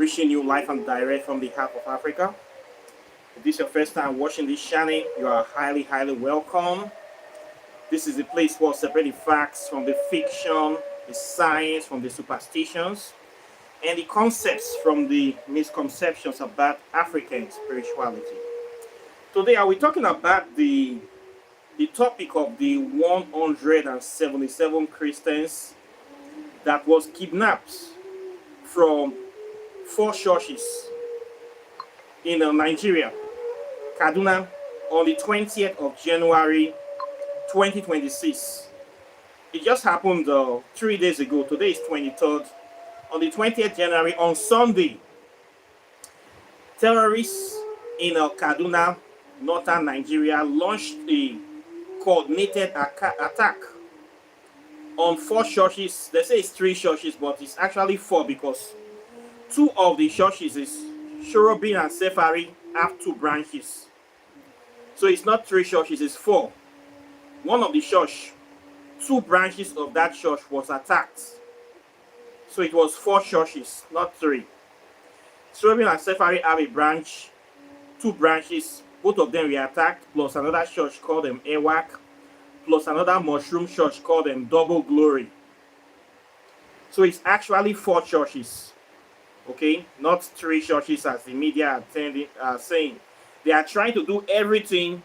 Wishing you live and direct from the heart of Africa. If this is your first time watching this channel, you are highly, highly welcome. This is the place where we separate the facts from the fiction, the science from the superstitions, and the concepts from the misconceptions about African spirituality. Today, I will be talking about the topic of the 177 Christians that was kidnapped from 4 churches in Nigeria, Kaduna, on the 20th of January 2026. It just happened 3 days ago. Today is 23rd. On the 20th January, on Sunday, terrorists in Kaduna, northern Nigeria, launched a coordinated attack on 4 churches. They say it's 3 churches, but it's actually 4 because 2 of the churches is Cherubim and Safari have 2 branches. So it's not 3 churches, it's 4. One of the church, 2 branches of that church was attacked. So it was 4 churches, not 3. Cherubim and Safari have a branch, 2 branches. Both of them were attacked, plus another church called Ewak, plus another mushroom church called Double Glory. So it's actually 4 churches. Okay, not 3 churches as the media are saying. They are trying to do everything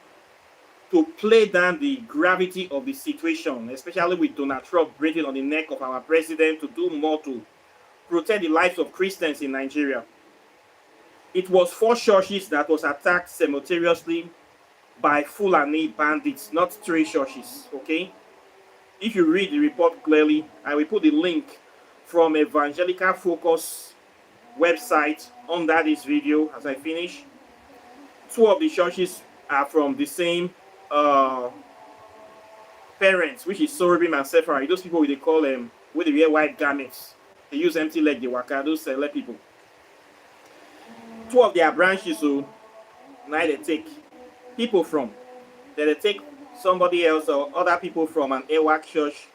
to play down the gravity of the situation, especially with Donald Trump breathing on the neck of our president to do more to protect the lives of Christians in Nigeria. It was 4 churches that was attacked simultaneously by Fulani bandits, not 3 churches. Okay, if you read the report clearly, I will put the link from Evangelical Focus website under this video as I finish. 2 of the churches are from the same parents, which is Cherubim and Sephora. Those people they call them with the wear white garments. They use empty leg, they waka, those select people. 2 of their branches, so now they take people from. Then they take somebody else or other people from an Ewak church.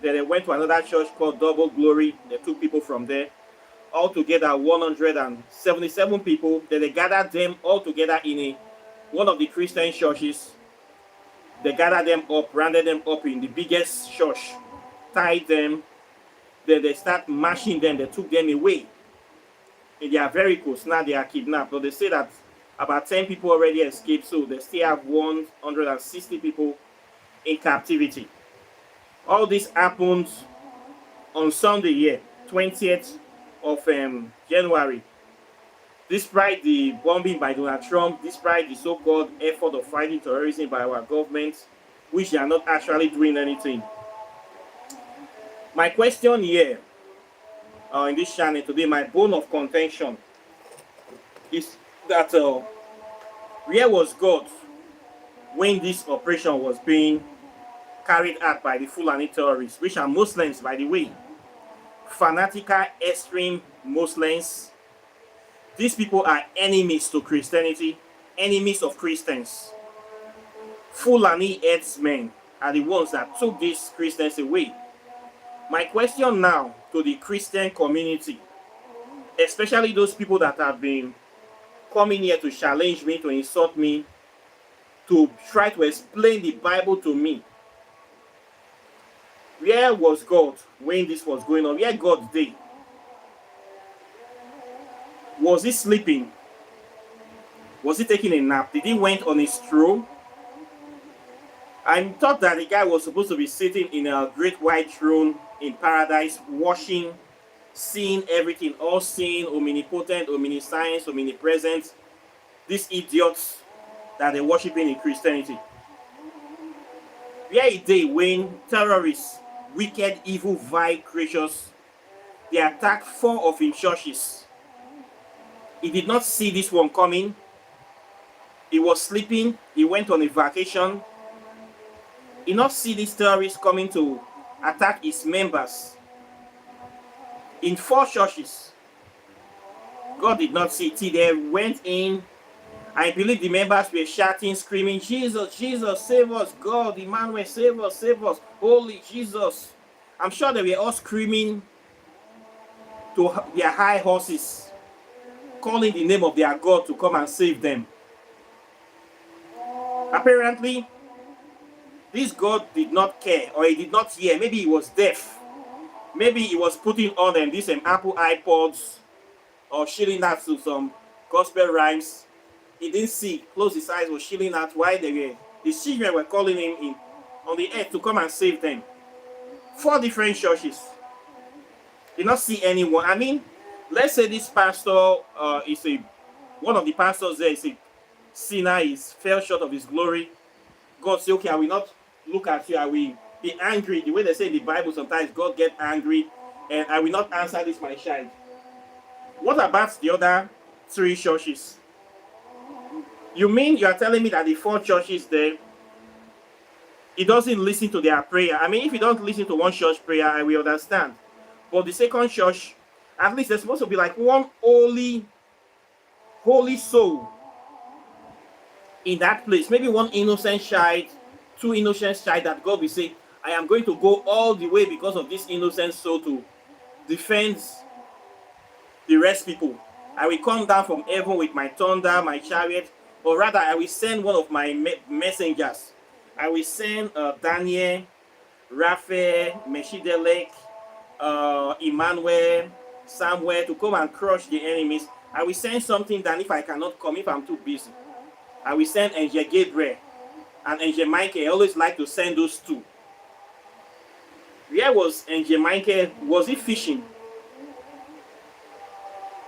Then they went to another church called Double Glory. They took people from there. Altogether 177 people. Then they gathered them all together in one of the Christian churches. They gathered them up, rounded them up in the biggest church, tied them. Then they start mashing them. They took them away in their vehicles. Now they are kidnapped. But they say that about 10 people already escaped, so they still have 160 people in captivity. All this happened on Sunday here, 20th of January. Despite the bombing by Donald Trump, despite the so-called effort of fighting terrorism by our government, which they are not actually doing anything. My question here in this channel today, my bone of contention is that where was God when this operation was being carried out by the Fulani terrorists, which are Muslims, by the way, fanatical, extreme Muslims. These people are enemies to Christianity, enemies of Christians. Fulani herdsmen are the ones that took these Christians away. My question now to the Christian community, especially those people that have been coming here to challenge me, to insult me, to try to explain the Bible to me. Where was God when this was going on? Where God did? Was he sleeping? Was he taking a nap? Did he went on his throne? I thought that the guy was supposed to be sitting in a great white throne in paradise, watching, seeing everything, all seeing, omnipotent, omniscience, omnipresent. These idiots that they're worshiping in Christianity. Where a day when terrorists, wicked, evil, vile creatures, they attacked 4 of his churches. He did not see this one coming. He was sleeping. He went on a vacation. He did not see these terrorists coming to attack his members. In 4 churches, God did not see it. They went in. I believe the members were shouting, screaming, Jesus, Jesus, save us. God, Emmanuel, save us, save us. Holy Jesus. I'm sure they were all screaming to their high horses. calling the name of their God to come and save them. Apparently, this God did not care, or he did not hear. Maybe he was deaf. Maybe he was putting on them these Apple iPods, or shilling out to some gospel rhymes. He didn't see, closed his eyes, was shilling out while his children were calling him in on the earth to come and save them. 4 different churches. Did not see anyone. I mean, let's say this pastor is one of the pastors there is a sinner, is fell short of his glory. God say, okay, I will not look at you, I will be angry. The way they say in the Bible, sometimes God get angry, and I will not answer this, my child. What about the other 3 churches? You mean you are telling me that the 4 churches there, he doesn't listen to their prayer? I mean, if you don't listen to one church prayer, I will understand. But the second church, at least there's supposed to be like one holy soul in that place. Maybe one innocent child, 2 innocent child that God will say, I am going to go all the way because of this innocent soul to defend the rest people. I will come down from heaven with my thunder, my chariot, or rather I will send one of my messengers. I will send Daniel, Raphael, Meshidelek, Emmanuel, Samuel to come and crush the enemies. I will send something that if I cannot come, if I'm too busy, I will send Angel Gabriel and Angel Michael. I always like to send those 2. Where was Angel Michael? Was he fishing?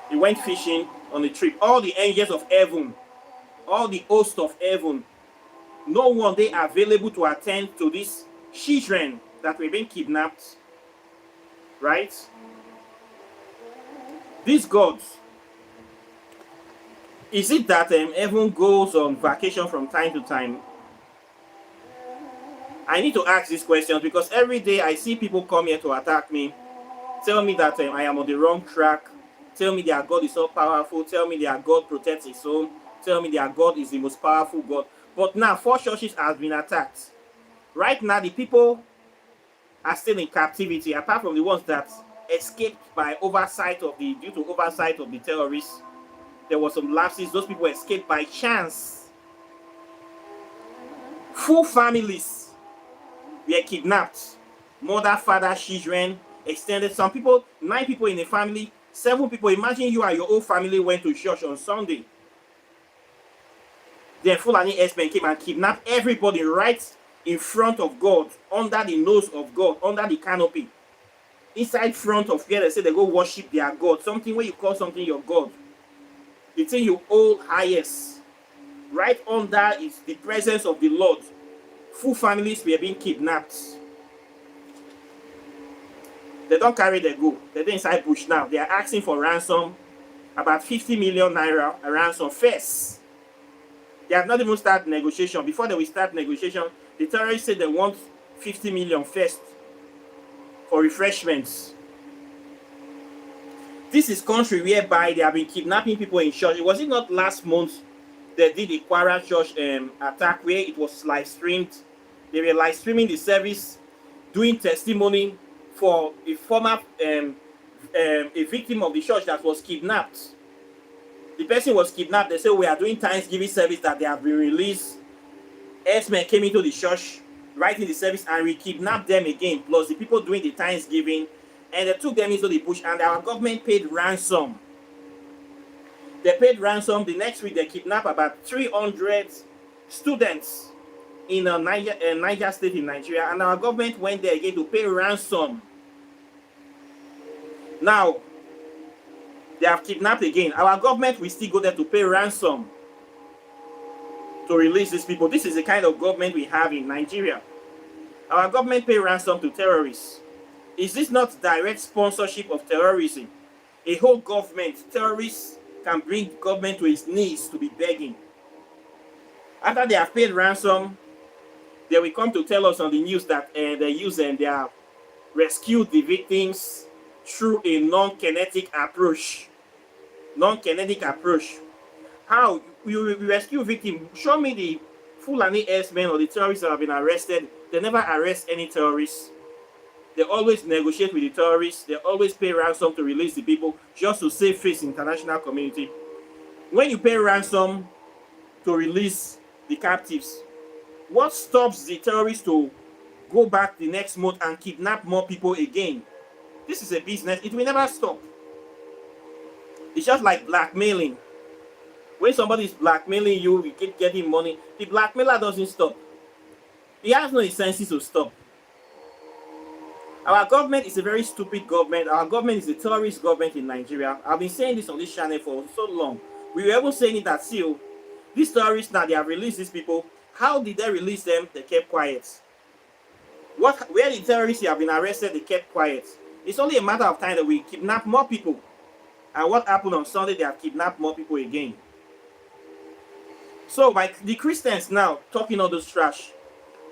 He went fishing on a trip. All the angels of heaven, all the hosts of heaven, no one they are available to attend to these children that were being kidnapped. Right? These gods, is it that heaven goes on vacation from time to time? I need to ask these questions because every day I see people come here to attack me, tell me that I am on the wrong track, tell me their God is so powerful, tell me their God protects his own, tell me their God is the most powerful God. But now 4 churches have been attacked. Right now the people are still in captivity, apart from the ones that escaped by due to oversight of the terrorists. There was some lapses. Those people escaped by chance. Full families were kidnapped. Mother, father, children, extended. Some people, 9 people in a family, 7 people. Imagine you and your whole family went to church on Sunday. Then Fulani herdsmen came and kidnapped everybody right in front of God, under the nose of God, under the canopy. Inside front of where they say they go worship their God. Something where you call something your God. The thing you hold highest. Right under is the presence of the Lord. Full families were being kidnapped. They don't carry their go. They're inside bush now. They are asking for ransom. About 50 million naira ransom first. They have not even started negotiation. Before they will start negotiation, the terrorists said they want 50 million first for refreshments. This is country whereby they have been kidnapping people in church. Was it not last month they did a Kwara church attack where it was live streamed? They were live streaming the service, doing testimony for a former a victim of the church that was kidnapped. The person was kidnapped. They said we are doing Thanksgiving service that they have been released. Herdsmen came into the church right in the service and we kidnapped them again, plus the people doing the Thanksgiving, and they took them into the bush and our government paid ransom. They paid ransom. The next week they kidnapped about 300 students in Niger State in Nigeria, and our government went there again to pay ransom. Now they have kidnapped again. Our government will still go there to pay ransom to release these people. This is the kind of government we have in Nigeria. Our government pay ransom to terrorists. Is this not direct sponsorship of terrorism? A whole government, terrorists can bring government to its knees to be begging. After they have paid ransom, they will come to tell us on the news that they have rescued the victims through a non-kinetic approach. Non-kinetic approach. How you rescue victims? Show me the Fulani herdsmen or the terrorists that have been arrested. They never arrest any terrorists. They always negotiate with the terrorists. They always pay ransom to release the people just to save face in the international community. When you pay ransom to release the captives, what stops the terrorists to go back the next month and kidnap more people again? This is a business. It will never stop. It's just like blackmailing. When somebody is blackmailing you, you keep getting money. The blackmailer doesn't stop. He has no senses to stop. Our government is a very stupid government. Our government is a terrorist government in Nigeria. I've been saying this on this channel for so long. We were even saying it that still, these terrorists now, they have released these people. How did they release them? They kept quiet. Where the terrorists have been arrested, they kept quiet. It's only a matter of time that we kidnap more people. And what happened on Sunday, they have kidnapped more people again. So by the Christians now talking all this trash,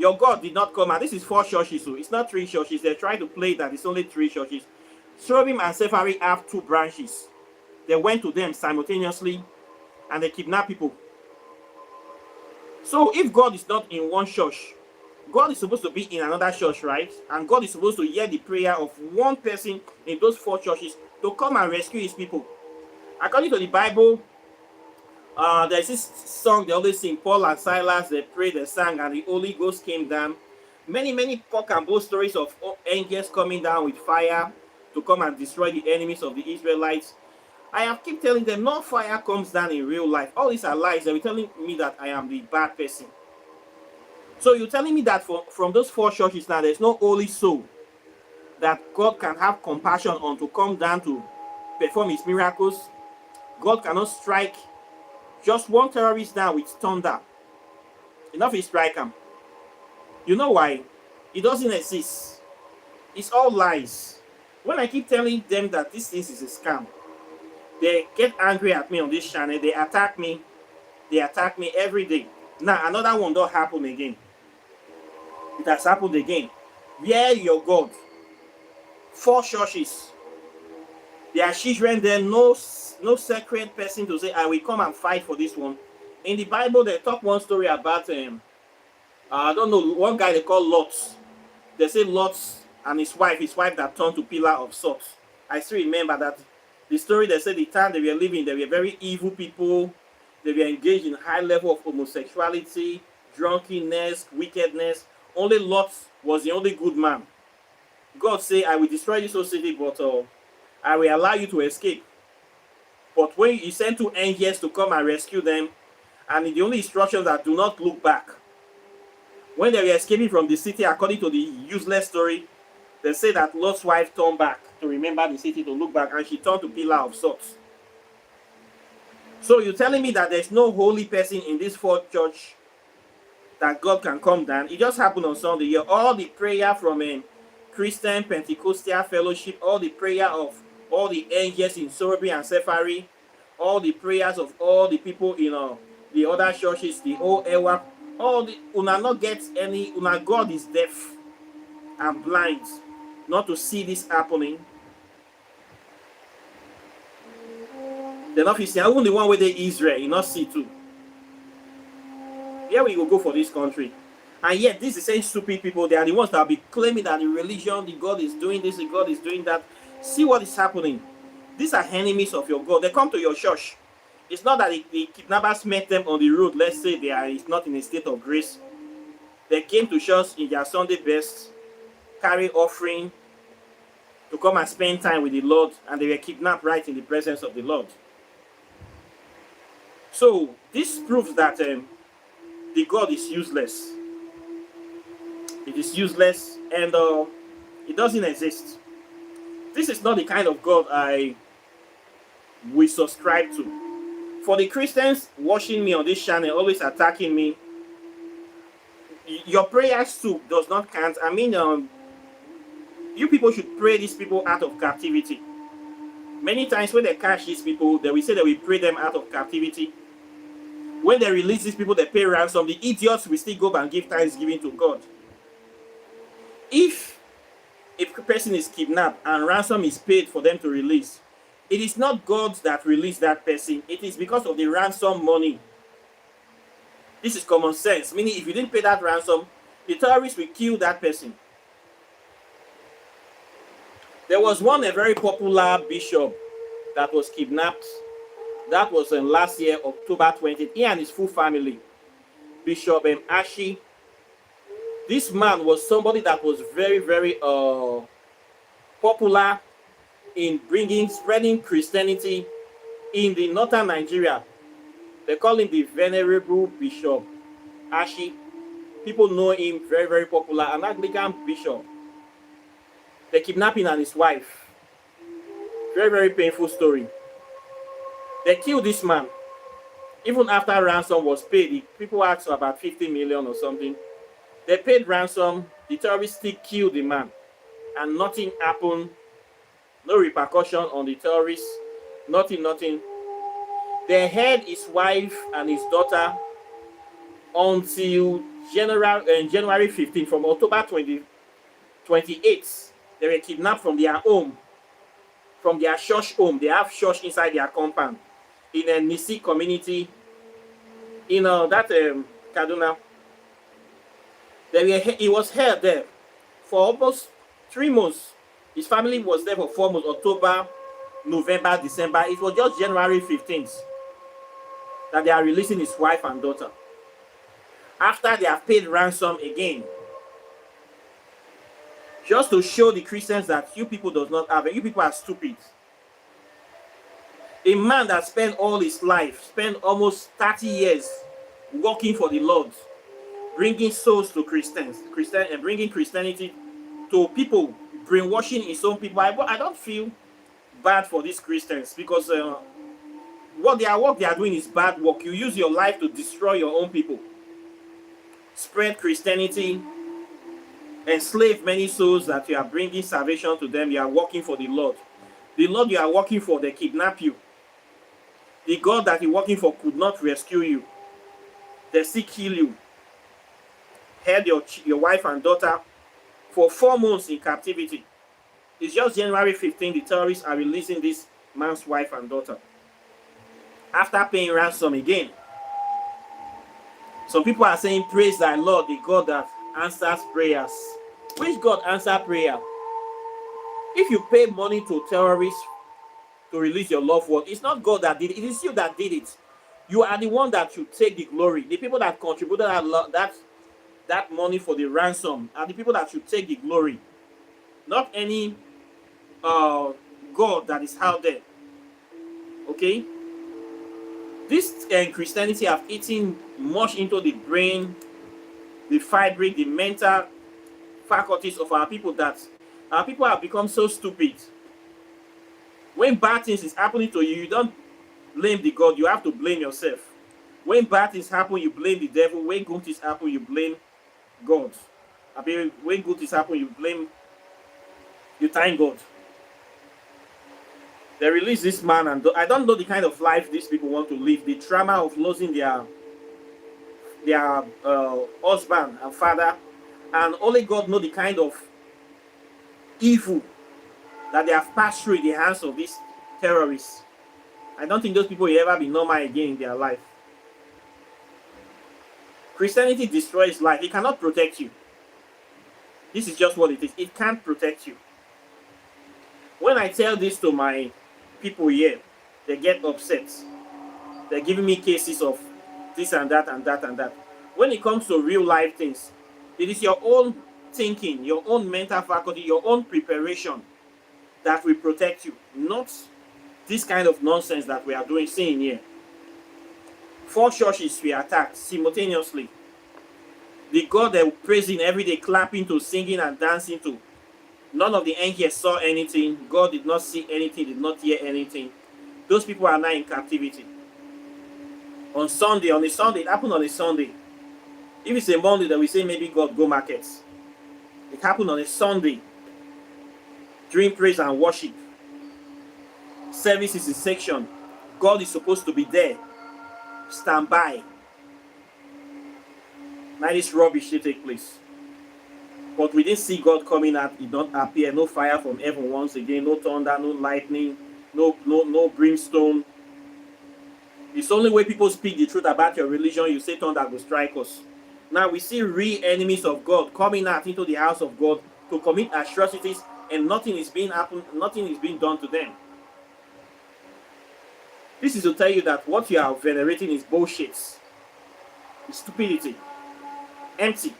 your God did not come out. This is 4 churches, so it's not 3 churches. They're trying to play that it's only 3 churches. Cherubim and Safari have 2 branches. They went to them simultaneously and they kidnapped people. So if God is not in one church, God is supposed to be in another church, right? And God is supposed to hear the prayer of one person in those 4 churches to come and rescue his people. According to the Bible, there's this song they always sing, Paul and Silas, they prayed, they sang, and the Holy Ghost came down. Many pork and bull stories of angels coming down with fire to come and destroy the enemies of the Israelites. I have kept telling them, no fire comes down in real life. All these are lies. They were telling me that I am the bad person. So you're telling me that from those 4 churches now, there's no holy soul that God can have compassion on to come down to perform his miracles? God cannot strike just one terrorist down with thunder. Enough is strike him. You know why? It doesn't exist. It's all lies. When I keep telling them that this thing is a scam, they get angry at me on this channel. They attack me. They attack me every day. Now another one don't happen again. It has happened again. Where your God? 4 churches. Their children there, no sacred person to say, I will come and fight for this one. In the Bible, they talk one story about I don't know, one guy they call Lot. They say Lot and his wife that turned to pillar of salt. I still remember that the story. They said the time they were living, they were very evil people. They were engaged in high level of homosexuality, drunkenness, wickedness. Only Lot was the only good man. God say, I will destroy this whole city, but I will allow you to escape. But when he sent 2 angels to come and rescue them, and the only instructions that do not look back. When they were escaping from the city, according to the useless story, they say that Lot's wife turned back to remember the city, to look back, and she turned to pillar of salt. So you're telling me that there's no holy person in this 4th church that God can come down? It just happened on Sunday. Yeah, all the prayer from Christian Pentecostal fellowship, all the prayer of all the angels in Sorby and Safari, all the prayers of all the people in the other churches, the whole Ewa, all the una not get any. Una God is deaf and blind not to see this happening. They're not Christian. Even the one where they Israel, you not see too. Here we will go for this country. And yet, these the same stupid people, they are the ones that will be claiming that the religion, the God is doing this, the God is doing that. See what is happening. These are enemies of your God. They come to your church. It's not that the kidnappers met them on the road. Let's say they are not in a state of grace. They came to church in their Sunday best, carry offering, to come and spend time with the Lord, and they were kidnapped right in the presence of the Lord. So, this proves that the God is useless. It is useless, and it doesn't exist. This is not the kind of God we subscribe to. For the Christians watching me on this channel, always attacking me, your prayers too does not count. I mean, you people should pray these people out of captivity. Many times when they catch these people, they will say that we pray them out of captivity. When they release these people, they pay ransom. The idiots will still go and give thanksgiving to God. If a person is kidnapped and ransom is paid for them to release, it is not God that released that person. It is because of the ransom money. This is common sense. Meaning, if you didn't pay that ransom, the terrorists will kill that person. There was one a very popular bishop that was kidnapped. That was in last year, October 20th. He and his full family, Bishop Ashi. This man was somebody that was very, very popular in spreading Christianity in the northern Nigeria. They call him the Venerable Bishop Ashi. People know him, very, very popular, an Anglican bishop. The kidnapping and his wife. Very, very painful story. They killed this man. Even after ransom was paid, the people asked for about 50 million or something. They paid ransom, the terrorists still killed the man. And nothing happened. No repercussion on the terrorists. Nothing, nothing. They held his wife and his daughter until January 15, from October 28th. They were kidnapped from their home, from their church home. They have church inside their compound in a Nisi community in Kaduna. He was held there for almost 3 months. His family was there for 4 months, October, November, December. It was just January 15th that they are releasing his wife and daughter. After they have paid ransom again. Just to show the Christians that you people does not have it. You people are stupid. A man that spent all his life, spent almost 30 years working for the Lord, bringing souls to and bringing Christianity to people, brainwashing his own people. I don't feel bad for these Christians because what they are doing is bad work. You use your life to destroy your own people, spread Christianity, enslave many souls that you are bringing salvation to them. You are working for the Lord. The Lord you are working for, they kidnap you. The God that you're working for could not rescue you. They still kill you. Held your wife and daughter for 4 months in captivity. It's just January 15, the terrorists are releasing this man's wife and daughter. After paying ransom again. Some people are saying, praise thy Lord, the God that answers prayers. Which God answers prayer? If you pay money to terrorists to release your loved one, it's not God that did it. It is you that did it. You are the one that should take the glory. The people that contributed that money for the ransom are the people that should take the glory. Not any God that is out there. Okay? This Christianity have eaten much into the brain, the fabric, the mental faculties of our people that our people have become so stupid. When bad things is happening to you, you don't blame the God, you have to blame yourself. When bad things happen, you blame the devil. When good things happen, you blame God. When good things happen, you thank God. They release this man, and I don't know the kind of life these people want to live. The trauma of losing their husband and father, and only God knows the kind of evil that they have passed through in the hands of these terrorists. I don't think those people will ever be normal again in their life. Christianity destroys life. It cannot protect you. This is just what it is. It can't protect you. When I tell this to my people here, they get upset. They're giving me cases of this and that and that and that. When it comes to real life things, it is your own thinking, your own mental faculty, your own preparation that will protect you, not this kind of nonsense that we are seeing here. 4 churches were attacked simultaneously. The God they were praising every day, clapping to, singing and dancing to. None of the angels saw anything. God did not see anything, did not hear anything. Those people are now in captivity. On a Sunday, it happened on a Sunday. If it's a Monday, then we say maybe God go markets. It happened on a Sunday. During praise and worship. Service is in section. God is supposed to be there. Stand by. Now this rubbish should take place. But we didn't see God coming out. He don't appear. No fire from heaven once again. No thunder, no lightning, no brimstone. It's only when people speak the truth about your religion, you say thunder will strike us. Now we see real enemies of God coming out into the house of God to commit atrocities and nothing is being done to them. This is to tell you that what you are venerating is bullshit, it's stupidity, empty.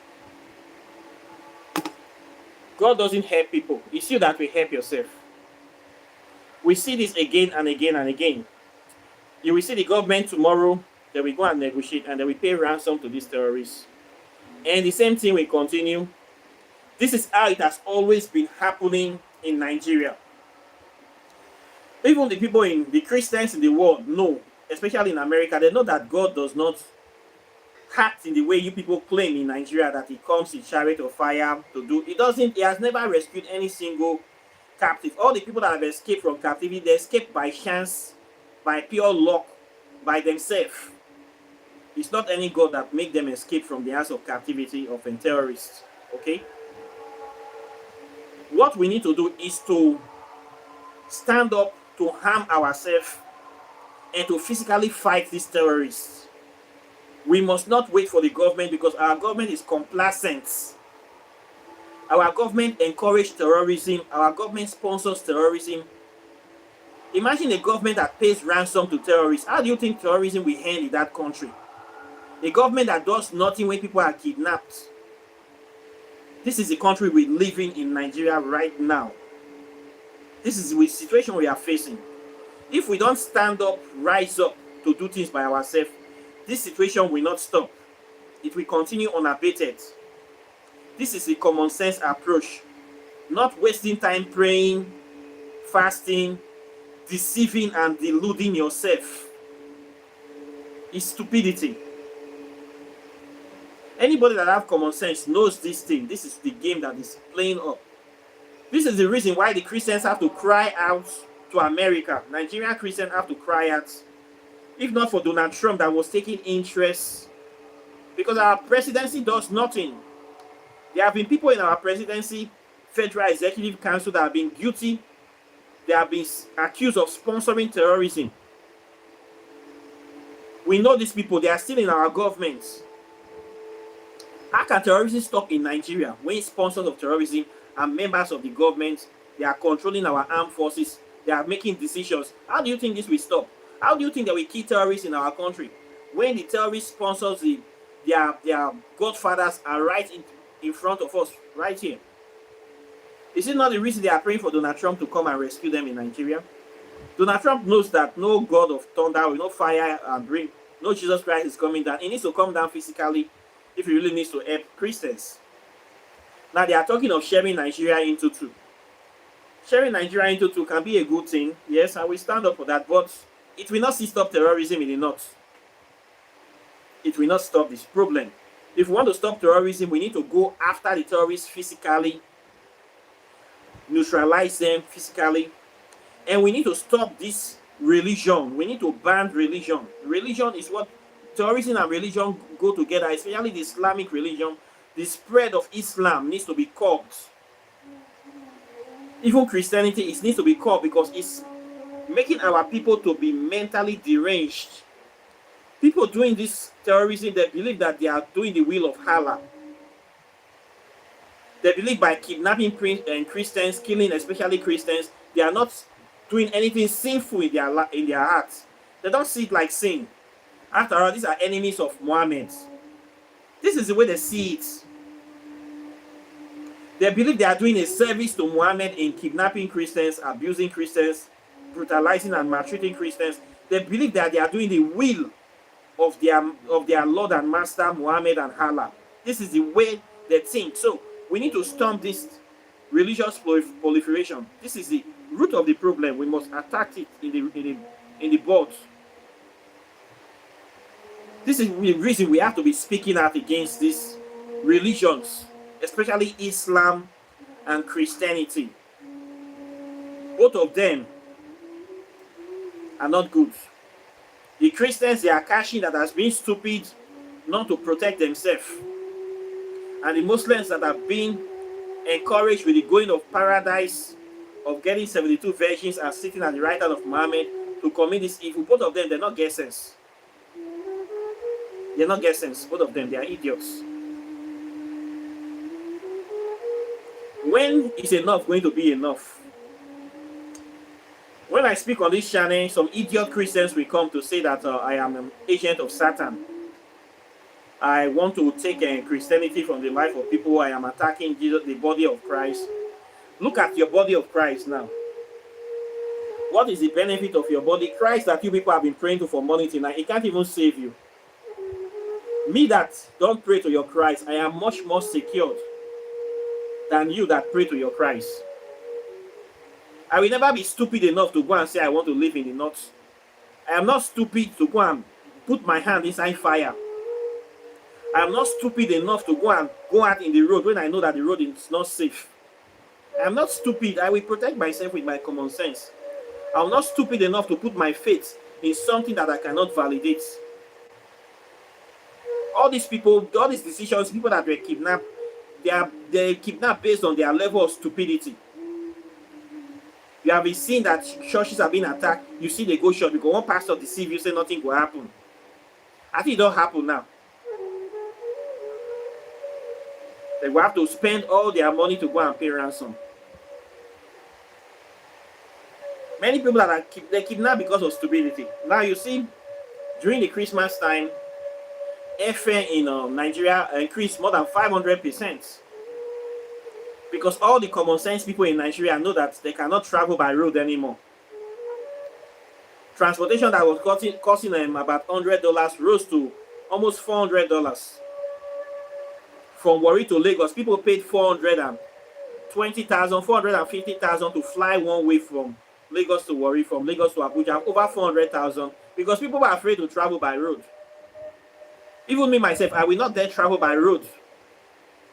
God doesn't help people. It's you that will help yourself. We see this again and again and again. You will see the government tomorrow, they will go and negotiate and they will pay ransom to these terrorists. And the same thing will continue. This is how it has always been happening in Nigeria. Even the people in the Christians in the world know, especially in America, they know that God does not act in the way you people claim in Nigeria, that he comes in chariot of fire to do. He has never rescued any single captive. All the people that have escaped from captivity, they escape by chance, by pure luck, by themselves. It's not any God that make them escape from the hands of captivity of terrorists. Okay? What we need to do is to stand up to harm ourselves and to physically fight these terrorists. We must not wait for the government, because our government is complacent. Our government encourages terrorism. Our government sponsors terrorism. Imagine a government that pays ransom to terrorists. How do you think terrorism will end in that country? A government that does nothing when people are kidnapped. This is the country we live in Nigeria right now. This is the situation we are facing. If we don't stand up, rise up to do things by ourselves, this situation will not stop. It will continue unabated. This is a common sense approach. Not wasting time praying, fasting, deceiving and deluding yourself. It's stupidity. Anybody that have common sense knows this thing. This is the game that is playing up. This is the reason why the Christians have to cry out to America. Nigerian Christians have to cry out. If not for Donald Trump that was taking interest, because our presidency does nothing. There have been people in our presidency, Federal Executive Council, that have been guilty. They have been accused of sponsoring terrorism. We know these people, they are still in our government. How can terrorism stop in Nigeria when sponsors of terrorism are members of the government? They are controlling our armed forces. They are making decisions. How do you think this will stop? How do you think that we kill terrorists in our country when the terrorist sponsors, their godfathers are right in front of us, right here? Is it not the reason they are praying for Donald Trump to come and rescue them in Nigeria? Donald Trump knows that no God of thunder, no fire and bring, no Jesus Christ is coming down. He needs to come down physically if he really needs to help Christians. Now they are talking of sharing Nigeria into two. Sharing Nigeria into two can be a good thing, yes, and we stand up for that, but it will not stop terrorism in the north. It will not stop this problem. If we want to stop terrorism, we need to go after the terrorists physically, neutralize them physically, and we need to stop this religion. We need to ban religion. Religion is what terrorism and religion go together, especially the Islamic religion. The spread of Islam needs to be curbed. Even Christianity, it needs to be curbed because it's making our people to be mentally deranged. People doing this terrorism, they believe that they are doing the will of Allah. They believe by kidnapping Christians, killing especially Christians, they are not doing anything sinful in their hearts. They don't see it like sin. After all, these are enemies of Muhammad. This is the way they see it. They believe they are doing a service to Muhammad in kidnapping Christians, abusing Christians, brutalizing and maltreating Christians. They believe that they are doing the will of their Lord and Master Muhammad and Allah. This is the way they think. So we need to stop this religious proliferation. This is the root of the problem. We must attack it in the bud. This is the reason we have to be speaking out against these religions, especially Islam and Christianity. Both of them are not good. The Christians, they are cashing that has been stupid not to protect themselves. And the Muslims that have been encouraged with the going of paradise, of getting 72 virgins and sitting at the right hand of Muhammad to commit this evil. Both of them, they're not get sense. They're not get sense. Both of them, they are idiots. When is enough going to be enough? When I speak on this channel, some idiot Christians will come to say that I am an agent of Satan. I want to take Christianity from the life of people. I am attacking Jesus, the body of Christ. Look at your body of Christ now. What is the benefit of your body? Christ that you people have been praying to for money tonight, he can't even save you. Me that don't pray to your Christ, I am much more secured than you that pray to your Christ. I will never be stupid enough to go and say I want to live in the north. I am not stupid to go and put my hand inside fire. I am not stupid enough to go out in the road when I know that the road is not safe. I am not stupid. I will protect myself with my common sense. I am not stupid enough to put my faith in something that I cannot validate. All these people, all these decisions, people that were kidnapped, they're kidnapped based on their level of stupidity. You have been seeing that churches have been attacked. You see they go short because one pastor deceive you, say nothing will happen. I think it don't happen now. They will have to spend all their money to go and pay ransom. Many people that are they kidnapped because of stupidity. Now you see, during the Christmas time, airfare in Nigeria increased more than 500%. Because all the common sense people in Nigeria know that they cannot travel by road anymore. Transportation that was costing them about $100 rose to almost $400. From Warri to Lagos, people paid $420,000, $450,000 to fly one way from Lagos to Warri, from Lagos to Abuja, over $400,000 because people were afraid to travel by road. Even me myself, I will not dare travel by road.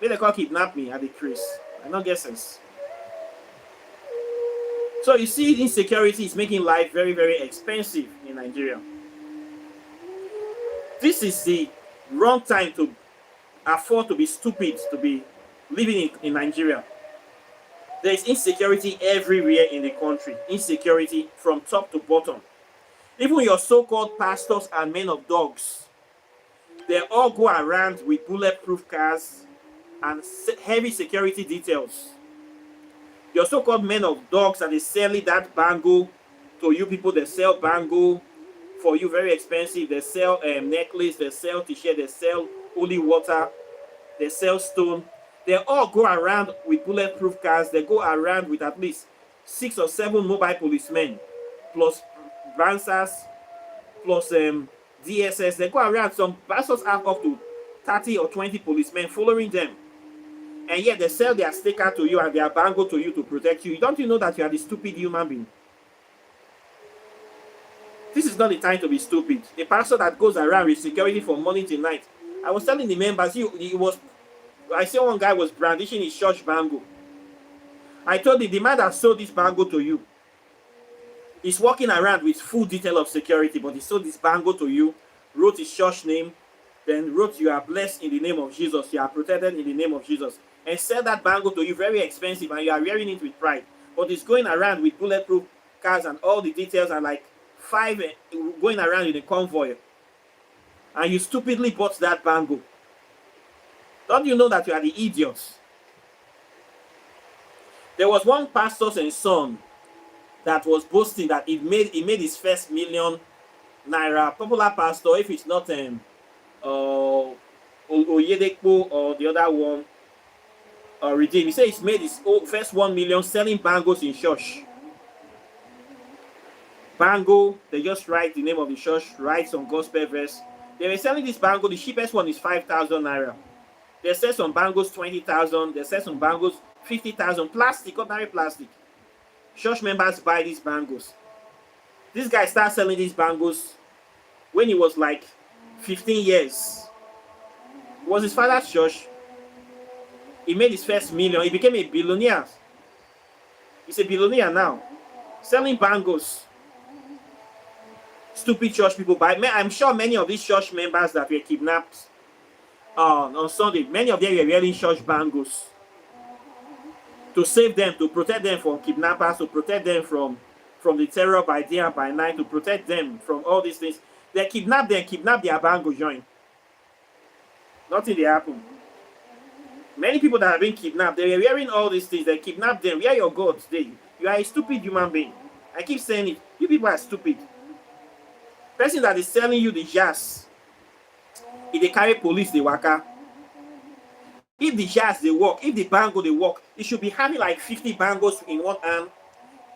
May they call kidnap me at the crease. I don't get sense. So you see, insecurity is making life very, very expensive in Nigeria. This is the wrong time to afford to be stupid, to be living in Nigeria. There is insecurity everywhere in the country. Insecurity from top to bottom. Even your so-called pastors and men of dogs, they all go around with bulletproof cars and heavy security details. Your so-called men of dogs that is selling that bangle to you people, they sell bangle for you very expensive. They sell necklace, they sell t-shirt, they sell holy water, they sell stone. They all go around with bulletproof cars. They go around with at least 6 or 7 mobile policemen, plus Bransers, plus DSS. They go around. Some pastors have up to 30 or 20 policemen following them. And yet they sell their sticker to you and their bangle to you to protect you. Don't you know that you are the stupid human being? This is not the time to be stupid. A pastor that goes around with security from morning till night. I was telling the members, I saw one guy was brandishing his church bangle. I told the man that sold this bangle to you, he's walking around with full detail of security, but he sold this bangle to you, wrote his church name, then wrote, "You are blessed in the name of Jesus, you are protected in the name of Jesus," and sell that bangle to you very expensive, and you are wearing it with pride. But he's going around with bulletproof cars and all the details, and like 5 going around in a convoy, and you stupidly bought that bangle. Don't you know that you are the idiots? There was one pastor's and son that was boasting that he made his first $1,000,000. Popular pastor, if it's not Oyedepo or the other one, Redeem. He said he's made his first 1,000,000 selling bangles in church. Bangle, they just write the name of the church, write some gospel verse. They were selling this bangle. The cheapest one is 5,000 naira. They sell some bangles 20,000. They sell some bangles 50,000. Plastic, ordinary plastic. Church members buy these bangles. This guy started selling these bangles when he was like 15 years. It was his father's church. He made his first $1,000,000. He became a billionaire. He's a billionaire now. Selling bangles. Stupid church people buy. I'm sure many of these church members that were kidnapped on Sunday, many of them were wearing church bangles to save them, to protect them from kidnappers, to protect them from the terror by day and by night, to protect them from all these things. They kidnap their bangle joint. Nothing they happen. Many people that have been kidnapped, they were wearing all these things. They kidnapped them. Where are your gods? You are a stupid human being. I keep saying it. You people are stupid. Person that is selling you the jazz, if they carry police, they waka. If the jazz they work, if the bango they work, it should be having like 50 bangos in one hand,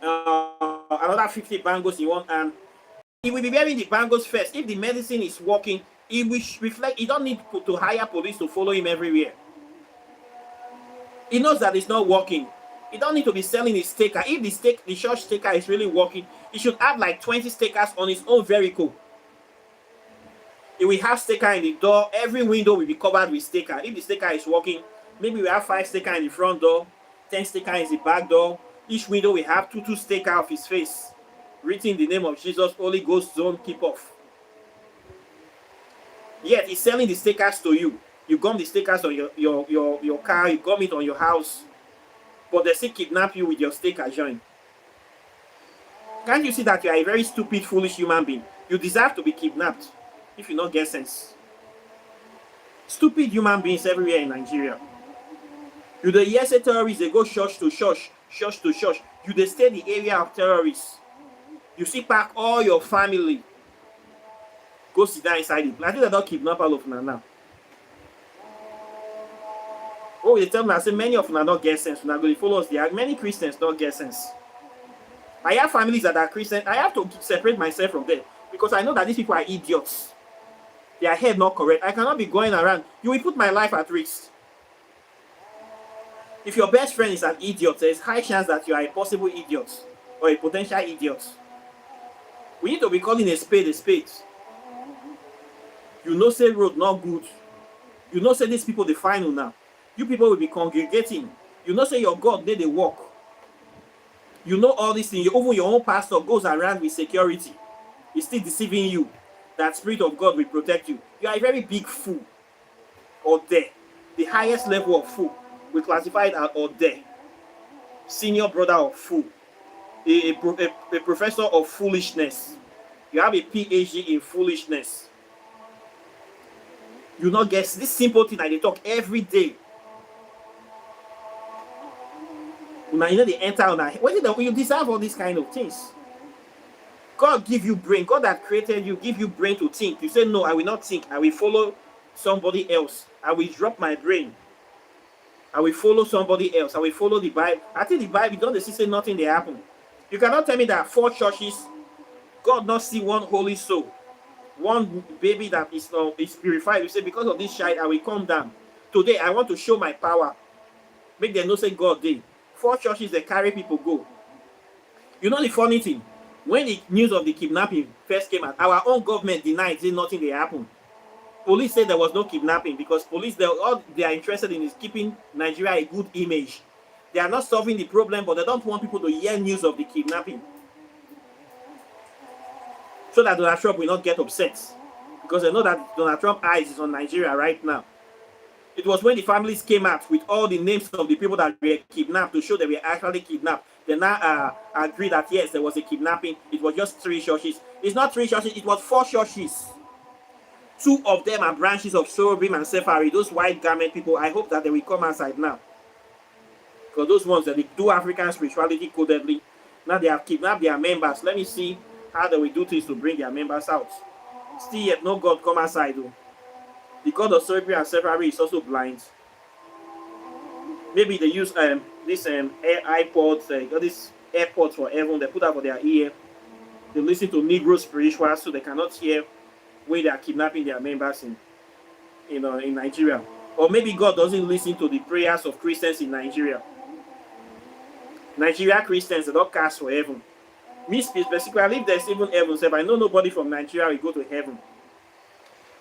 another 50 bangos in one hand. It will be wearing the bangles first. If the medicine is working, it will reflect. You don't need to hire police to follow him everywhere. He knows that it's not working. He don't need to be selling his sticker. If the church sticker is really working, he should have like 20 stickers on his own vehicle. If we have sticker in the door, every window will be covered with sticker. If the sticker is working, maybe we have 5 sticker in the front door, 10 sticker in the back door. Each window we have two sticker of his face, written in the name of Jesus, Holy Ghost zone, keep off. Yet he's selling the stickers to you. You gum the stickers on your car, you gum it on your house, but they still kidnap you with your sticker joint. Can't you see that you are a very stupid, foolish human being? You deserve to be kidnapped if you not get sense. Stupid human beings everywhere in Nigeria. You the hear say terrorists, they go church to church, church to church. You they stay in the area of terrorists. You see pack all your family. Go sit down inside it. I think they don't kidnap all of them now. Oh, they tell me, I say many of them don't get sense. When I go to follow us, there are many Christians don't get sense. I have families that are Christian. I have to separate myself from them because I know that these people are idiots. Their head not correct. I cannot be going around. You will put my life at risk. If your best friend is an idiot, there is high chance that you are a possible idiot or a potential idiot. We need to be calling a spade a spade. You know say road not good. You know say these people the final now. You people will be congregating. You know say your God they walk. You know all these things. Even your own pastor goes around with security. He's still deceiving you. That Spirit of God will protect you. You are a very big fool. Or there. The highest level of fool. We classify it as or there. Senior brother of fool. A professor of foolishness. You have a PhD in foolishness. You not get this simple thing that they talk every day. Now you know they enter on that. When you deserve all these kind of things. God give you brain. God that created you give you brain to think. You say no, I will not think. I will follow somebody else. I will drop my brain. I will follow somebody else. I will follow the Bible. I think the Bible don't say nothing they happen. You cannot tell me that 4 churches, God not see one holy soul, one baby that is purified. You say because of this child I will come down. Today I want to show my power. Make them know say God did. 4 churches they carry people go. You know the funny thing? When the news of the kidnapping first came out, our own government denied say nothing they happened. Police said there was no kidnapping because police all they are interested in is keeping Nigeria a good image. They are not solving the problem, but they don't want people to hear news of the kidnapping. So that Donald Trump will not get upset. Because they know that Donald Trump's eyes is on Nigeria right now. It was when the families came out with all the names of the people that were kidnapped to show they were actually kidnapped. They now agreed that yes, there was a kidnapping. It was just 3 churches. It's not 3 churches, it was 4 churches. 2 of them are branches of Sorobim and Sephari, those white garment people. I hope that they will come outside now. Because those ones that they do African spirituality codedly, now they have kidnapped their members. Let me see how they will do things to bring their members out. Still yet no God come outside though. The God of Sorobim and Sephari is also blind. Maybe they use this iPods, got this AirPods for heaven. They put that for their ear. They listen to Negro spiritual, so they cannot hear when they are kidnapping their members in Nigeria. Or maybe God doesn't listen to the prayers of Christians in Nigeria. Nigeria Christians, they don't cast for heaven. Me specifically, if there's even heaven, so I know nobody from Nigeria will go to heaven.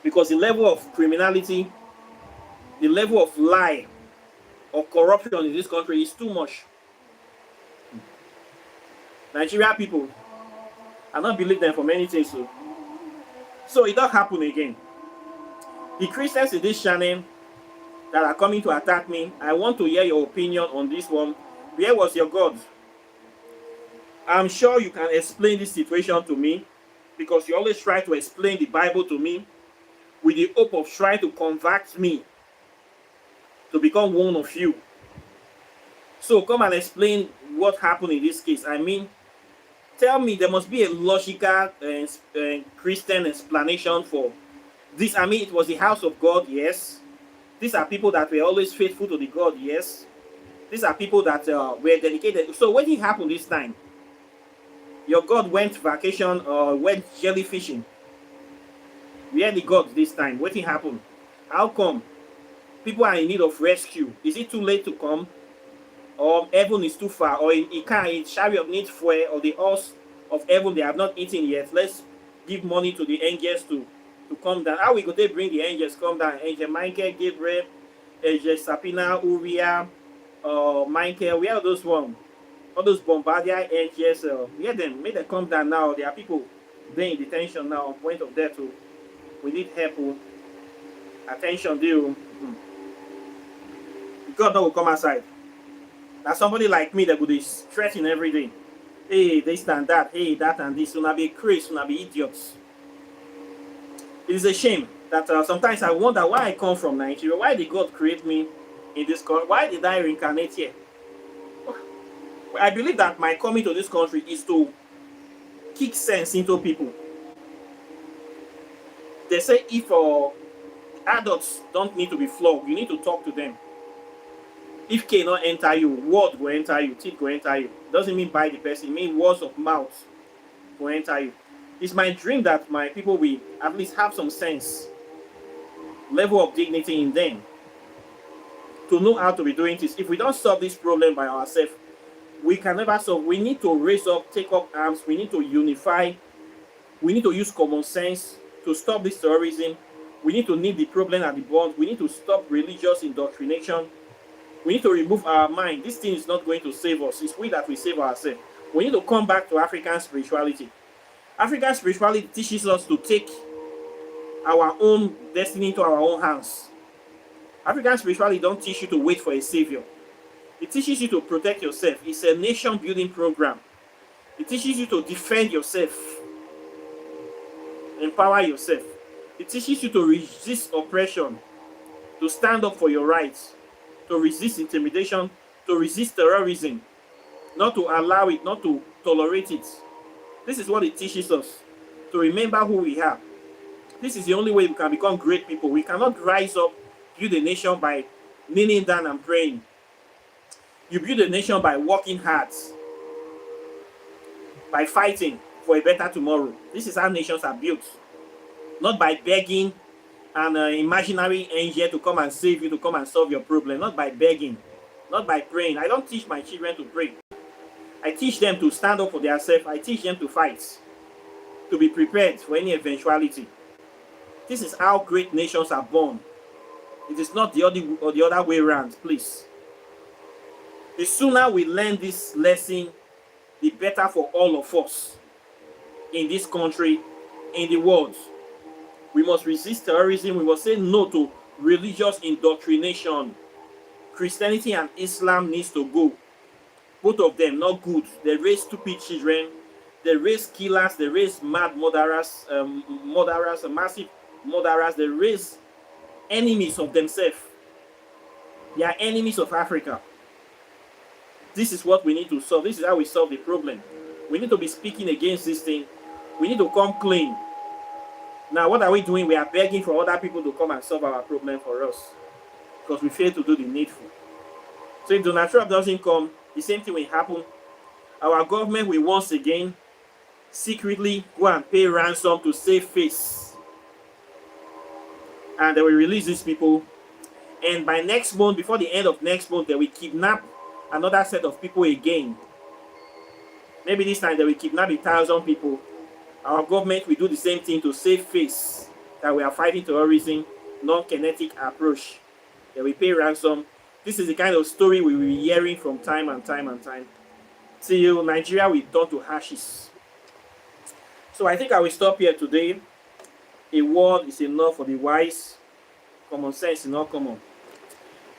Because the level of criminality, the level of lie, of corruption in this country is too much. Nigeria people, I don't believe them for many things. So it don't happen again. The Christians in this channel that are coming to attack me, I want to hear your opinion on this one. Where was your God? I'm sure you can explain this situation to me because you always try to explain the Bible to me with the hope of trying to convert me to become one of you. So come and explain what happened in this case. I mean, tell me, there must be a logical Christian explanation for this. I mean, it was the house of God, yes. These are people that were always faithful to the God, yes. These are people that were dedicated. So what did happen this time? Your God went vacation or went jellyfishing. Where the God this time? What did happen? How come? People are in need of rescue. Is it too late to come? Or heaven is too far? Or in chariot needs fuel, or the horse of heaven they have not eaten yet? Let's give money to the angels to come down. How we go to bring the angels come down? Angel Michael, Gabriel, Angel Sapina, Uriah, Michael, where are those ones? All those bombardier angels, yeah, them, make them come down now. There are people there in detention now, on point of death. Oh. We need help. Oh. Attention, deal. God not will come outside. That's somebody like me that would be stressing every day. Hey, this and that. Hey, that and this. Will be crazy. Will be idiots. It is a shame that sometimes I wonder why I come from Nigeria. Why did God create me in this country? Why did I reincarnate here? I believe that my coming to this country is to kick sense into people. They say if adults don't need to be flogged, you need to talk to them. If K not enter you, word will enter you, teeth will enter you. Doesn't mean by the person, it means words of mouth will enter you. It's my dream that my people will at least have some sense, level of dignity in them, to know how to be doing this. If we don't solve this problem by ourselves, we can never solve. We need to raise up, take up arms. We need to unify. We need to use common sense to stop this terrorism. We need to nip the problem at the bud. We need to stop religious indoctrination. We need to remove our mind. This thing is not going to save us. It's we that we save ourselves. We need to come back to African spirituality. African spirituality teaches us to take our own destiny into our own hands. African spirituality don't teach you to wait for a savior. It teaches you to protect yourself. It's a nation building program. It teaches you to defend yourself, empower yourself. It teaches you to resist oppression, to stand up for your rights, to resist intimidation, to resist terrorism, not to allow it, not to tolerate it. This is what it teaches us, to remember who we are. This is the only way we can become great people. We cannot rise up, build a nation by kneeling down and praying. You build a nation by working hard, by fighting for a better tomorrow. This is how nations are built. Not by begging an imaginary angel to come and save you, to come and solve your problem. Not by begging, not by praying. I don't teach my children to pray. I teach them to stand up for themselves. I teach them to fight, to be prepared for any eventuality. This is how great nations are born. It is not the other way around, please. The sooner we learn this lesson, the better for all of us in this country, in the world. We must resist terrorism. We must say no to religious indoctrination. Christianity and Islam needs to go. Both of them not good. They raise stupid children. They raise killers. They raise mad murderers, massive murderers. They raise enemies of themselves. They are enemies of Africa. This is what we need to solve. This is how we solve the problem. We need to be speaking against this thing. We need to come clean. Now, what are we doing? We are begging for other people to come and solve our problem for us because we fail to do the needful. So if Donald Trump doesn't come, the same thing will happen. Our government will once again secretly go and pay ransom to save face. And they will release these people. And by next month, before the end of next month, they will kidnap another set of people again. Maybe this time they will kidnap 1,000 people. Our government will do the same thing to save face that we are fighting terrorism, non-kinetic approach. They will pay ransom. This is the kind of story we will be hearing from time and time and time. Till Nigeria will turn to ashes. So I think I will stop here today. A word is enough for the wise. Common sense is not common.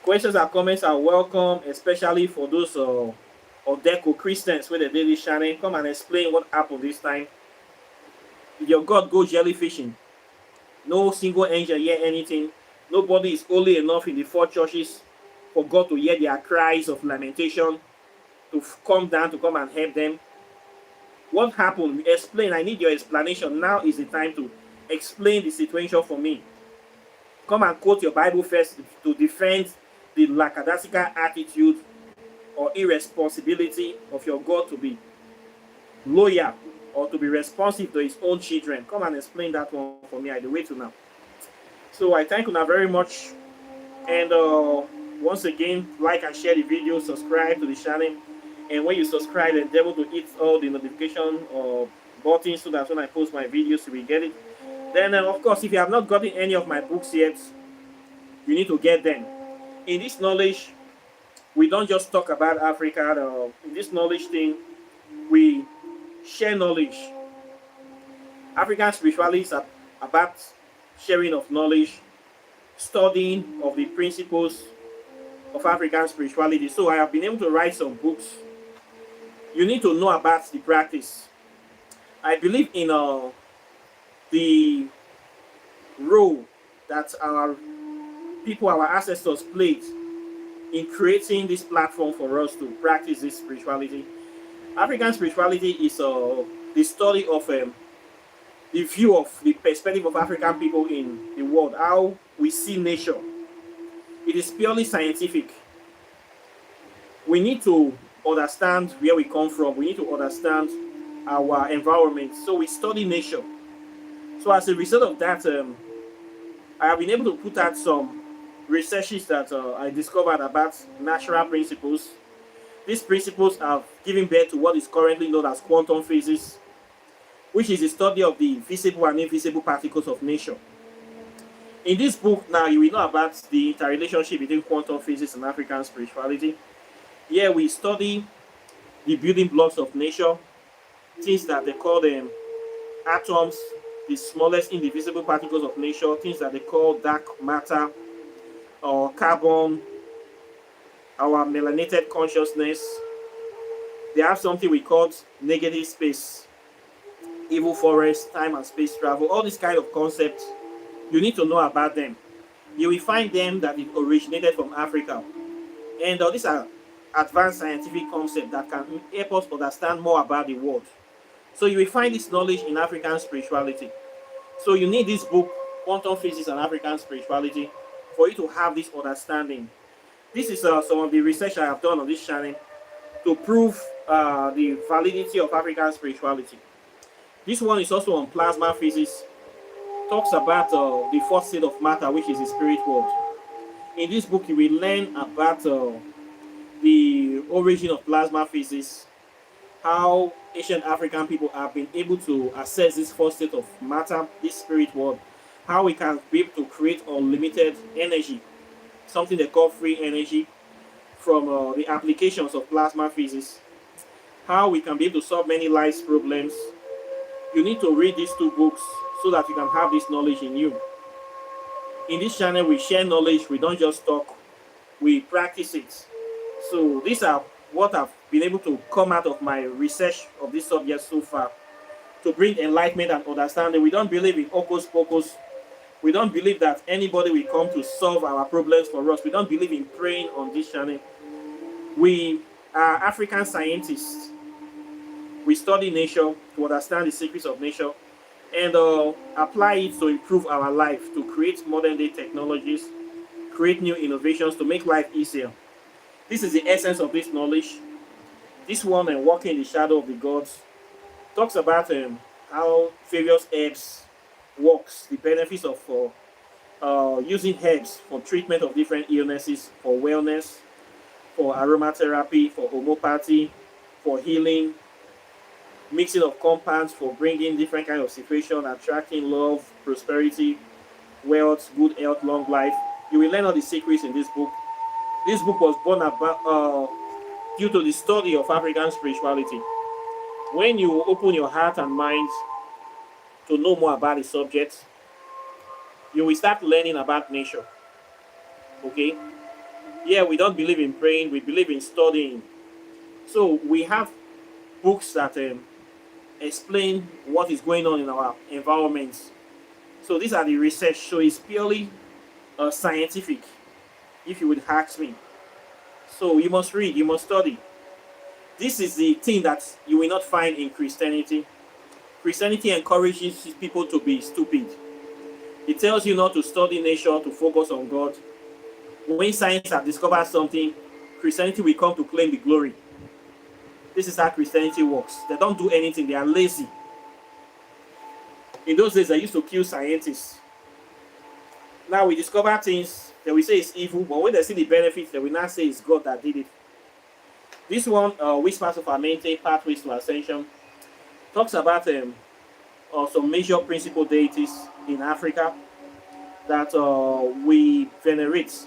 Questions and comments are welcome, especially for those Odeco Christians where the daily channel. Come and explain what happened this time. Did your God go jellyfishing? No single angel hear anything. Nobody is holy enough in the 4 churches for God to hear their cries of lamentation, to come down, to come and help them. What happened? Explain. I need your explanation. Now is the time to explain the situation for me. Come and quote your Bible first to defend the lackadaisical attitude or irresponsibility of your God to be loyal or to be responsive to his own children. Come and explain that one for me. I do wait to now. So I thank you now very much. And once again, like and share the video, subscribe to the channel. And when you subscribe, endeavor to hit all the notification buttons so that when I post my videos, you will get it. Then, of course, if you have not gotten any of my books yet, you need to get them. In this knowledge, we don't just talk about Africa. In this knowledge thing, we share knowledge. African spirituality is about sharing of knowledge, studying of the principles of African spirituality. So I have been able to write some books. You need to know about the practice. I believe in the role that our people, our ancestors played in creating this platform for us to practice this spirituality. African spirituality is the study of the view of the perspective of African people in the world, how we see nature. It is purely scientific. We need to understand where we come from. We need to understand our environment. So we study nature. So as a result of that, I have been able to put out some researches that I discovered about natural principles. These principles have given birth to what is currently known as quantum physics, which is the study of the visible and invisible particles of nature. In this book now, you will know about the interrelationship between quantum physics and African spirituality. Here we study the building blocks of nature, things that they call them atoms, the smallest indivisible particles of nature, things that they call dark matter or carbon, our melanated consciousness. They have something we call negative space, evil forest, time and space travel, all these kind of concepts. You need to know about them. You will find them that it originated from Africa. And these are advanced scientific concepts that can help us understand more about the world. So you will find this knowledge in African spirituality. So you need this book, Quantum Physics and African Spirituality, for you to have this understanding. This is some of the research I have done on this channel to prove the validity of African spirituality. This one is also on plasma physics. Talks about the fourth state of matter, which is the spirit world. In this book, you will learn about the origin of plasma physics, how ancient African people have been able to access this fourth state of matter, this spirit world, how we can be able to create unlimited energy, something they call free energy, from the applications of plasma physics, how we can be able to solve many life problems. You need to read these two books so that you can have this knowledge in you. In this channel, we share knowledge. We don't just talk, we practice it. So these are what I've been able to come out of my research of this subject so far, to bring enlightenment and understanding. We don't believe in hocus pocus. We don't believe that anybody will come to solve our problems for us. We don't believe in praying on this channel. We are African scientists. We study nature to understand the secrets of nature and apply it to improve our life, to create modern day technologies, create new innovations to make life easier. This is the essence of this knowledge. This one, Walking in the Shadow of the Gods, talks about how various herbs works, the benefits of using herbs for treatment of different illnesses, for wellness, for aromatherapy, for homeopathy, for healing, mixing of compounds for bringing different kind of situation, attracting love, prosperity, wealth, good health, long life. You will learn all the secrets in this book. This book was born about due to the study of African spirituality. When you open your heart and mind to know more about the subject, you will start learning about nature. Okay? Yeah, we don't believe in praying, we believe in studying. So we have books that explain what is going on in our environments. So these are the research. So it's purely scientific, if you would ask me. So you must read, you must study. This is the thing that you will not find in Christianity. Christianity encourages people to be stupid. It tells you not to study nature, to focus on God. When science has discovered something, Christianity will come to claim the glory. This is how Christianity works. They don't do anything, they are lazy. In those days, they used to kill scientists. Now we discover things that we say is evil, but when they see the benefits, they will not say it's God that did it. This one, Whispers of Amente, Pathways to Ascension, talks about some major principal deities in Africa that we venerate.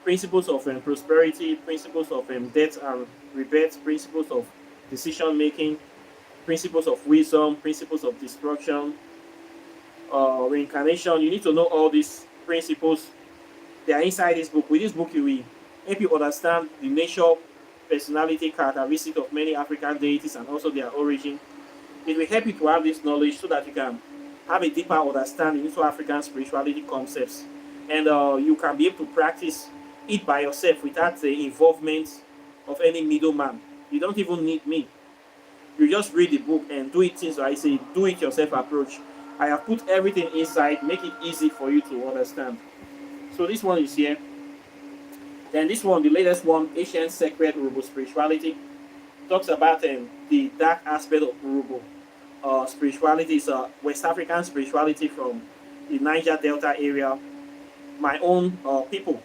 Principles of prosperity, principles of death and rebirth, principles of decision making, principles of wisdom, principles of destruction, reincarnation. You need to know all these principles. They are inside this book. With this book, you will help you understand the nature, personality, characteristic of many African deities and also their origin. It will help you to have this knowledge so that you can have a deeper understanding into African spirituality concepts, and you can be able to practice it by yourself without the involvement of any middleman. You don't even need me. You just read the book and do it things I say, do it yourself approach. I have put everything inside, make it easy for you to understand. So this one is here. Then this one, the latest one, Ancient Sacred Urubu Spirituality, talks about the dark aspect of Urubu. Spirituality is West African spirituality from the Niger Delta area. My own people.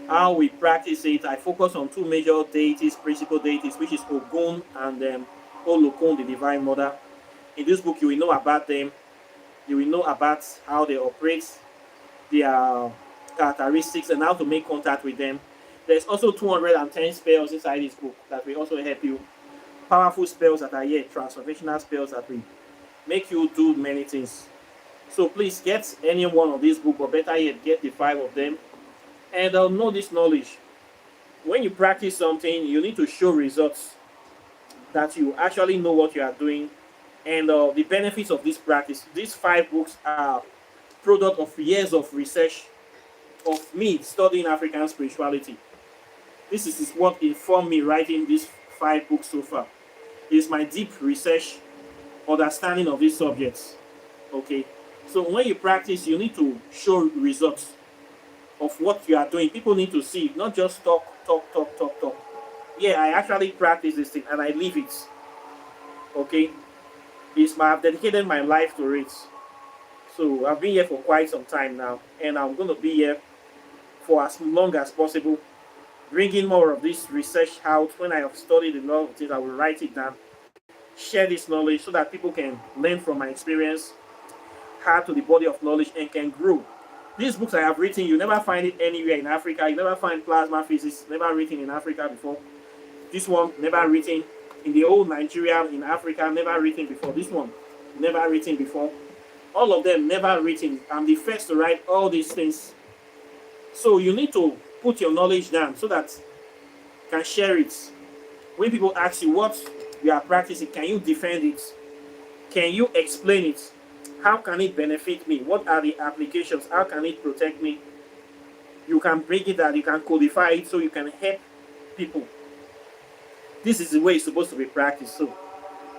How we practice it, I focus on two major deities, principal deities, which is Ogun and Olokun, the Divine Mother. In this book, you will know about them. You will know about how they operate, their characteristics, and how to make contact with them. There's also 210 spells inside this book that will also help you. Powerful spells that are here, transformational spells that will make you do many things. So please get any one of these books, or better yet, get the 5 of them. And know this knowledge. When you practice something, you need to show results, that you actually know what you are doing, and the benefits of this practice. These 5 books are product of years of research of me studying African spirituality. This is what informed me writing these 5 books so far. It is my deep research understanding of these subjects. Okay, so when you practice, you need to show results of what you are doing. People need to see, not just talk. Yeah, I actually practice this thing and I live it. Okay, I've dedicated my life to it. So I've been here for quite some time now, and I'm going to be here for as long as possible, bringing more of this research out. When I have studied a lot of things, I will write it down, share this knowledge so that people can learn from my experience, add to the body of knowledge, and can grow. These books I have written, you never find it anywhere in Africa. You never find plasma physics, never written in Africa before. This one, never written in the old Nigeria, in Africa, never written before. This one, never written before. All of them, never written. I'm the first to write all these things. So you need to put your knowledge down so that you can share it. When people ask you what you are practicing, can you defend it? Can you explain it? How can it benefit me? What are the applications? How can it protect me? You can break it down, you can codify it so you can help people. This is the way it's supposed to be practiced. So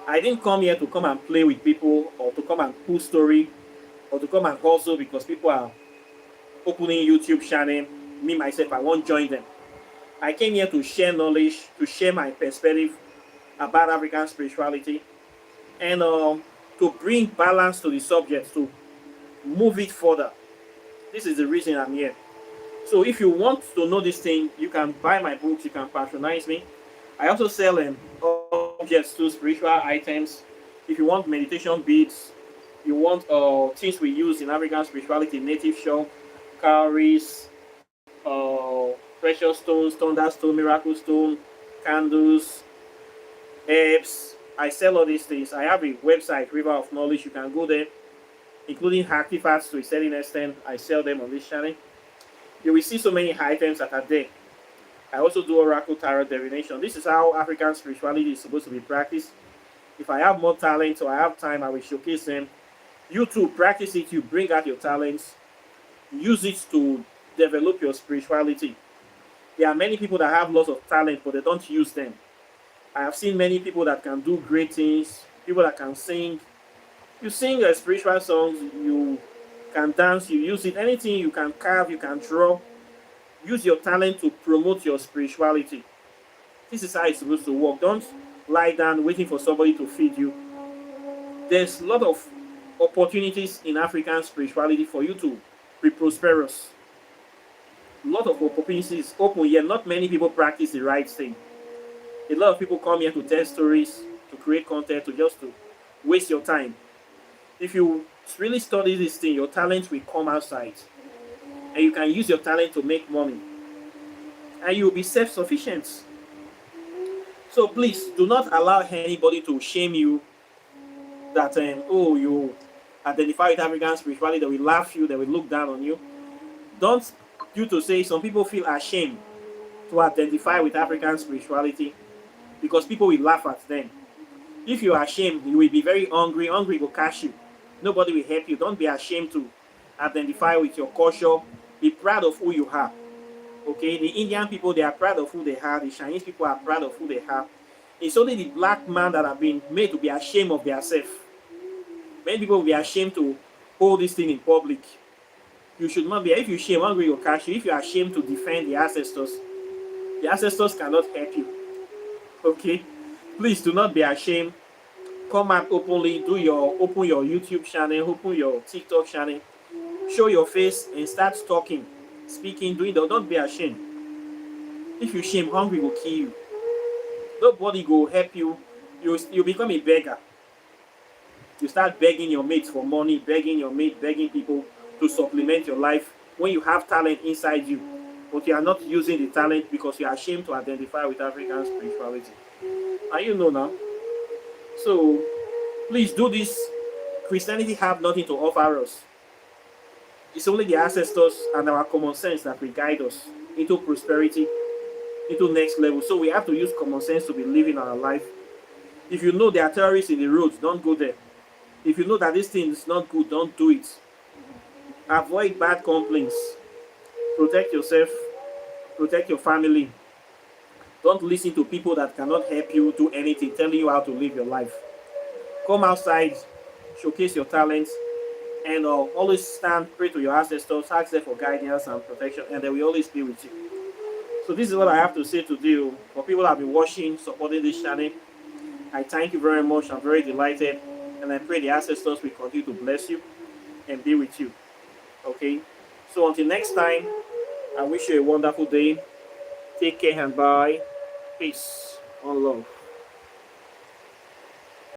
I didn't come here to come and play with people, or to come and pull story, or to come and also because people are opening YouTube channel. Me myself, I won't join them. I came here to share knowledge, to share my perspective about African spirituality, and to bring balance to the subject, to move it further. This is the reason I'm here. So if you want to know this thing, you can buy my books, you can patronize me. I also sell objects to spiritual items. If you want meditation beads, you want things we use in African spirituality, native shell, cowries, precious stones, thunderstone, miracle stone, candles, herbs. I sell all these things. I have a website, River of Knowledge. You can go there, including artifacts to a certain extent. I sell them on this channel. You will see so many items that are there. I also do oracle tarot divination. This is how African spirituality is supposed to be practiced. If I have more talent or I have time, I will showcase them. You too, practice it. You bring out your talents. Use it to develop your spirituality. There are many people that have lots of talent, but they don't use them. I have seen many people that can do great things, people that can sing. You sing spiritual songs, you can dance, you use it. Anything you can carve, you can draw. Use your talent to promote your spirituality. This is how it's supposed to work. Don't lie down waiting for somebody to feed you. There's a lot of opportunities in African spirituality for you to be prosperous. A lot of opportunities open here. Not many people practice the right thing. A lot of people come here to tell stories, to create content, to waste your time. If you really study this thing, your talent will come outside, and you can use your talent to make money, and you will be self-sufficient. So please do not allow anybody to shame you that oh, you identify with African spirituality. They will laugh you, they will look down on you. Don't you to say some people feel ashamed to identify with African spirituality because people will laugh at them. If you are ashamed, you will be very hungry. Hungry will catch you. Nobody will help you. Don't be ashamed to identify with your culture. Be proud of who you are. Okay, the Indian people, they are proud of who they are. The Chinese people are proud of who they are. It's only the black man that have been made to be ashamed of themselves. Many people will be ashamed to hold this thing in public. You should not be. If you shame, hungry will catch you. If you are ashamed to defend the ancestors cannot help you. Okay, please do not be ashamed. Come out openly. Open your YouTube channel. Open your TikTok channel. Show your face and start talking, speaking, doing that. Don't be ashamed. If you shame, hungry will kill you. Nobody will help you. You become a beggar. You start begging your mates for money, begging your mate, begging people to supplement your life when you have talent inside you, but you are not using the talent because you are ashamed to identify with African spirituality. And you know now. So please do this. Christianity have nothing to offer us. It's only the ancestors and our common sense that will guide us into prosperity, into next level. So we have to use common sense to be living our life. If you know there are terrorists in the roads, don't go there. If you know that this thing is not good, don't do it. Avoid bad complaints. Protect yourself. Protect your family. Don't listen to people that cannot help you do anything, telling you how to live your life. Come outside, showcase your talents, and always stand, pray to your ancestors, ask them for guidance and protection, and they will always be with you. So this is what I have to say to you. For people that have been watching, supporting this channel, I thank you very much. I'm very delighted, and I pray the ancestors will continue to bless you and be with you. Okay? So until next time, I wish you a wonderful day. Take care and bye. Peace. One love.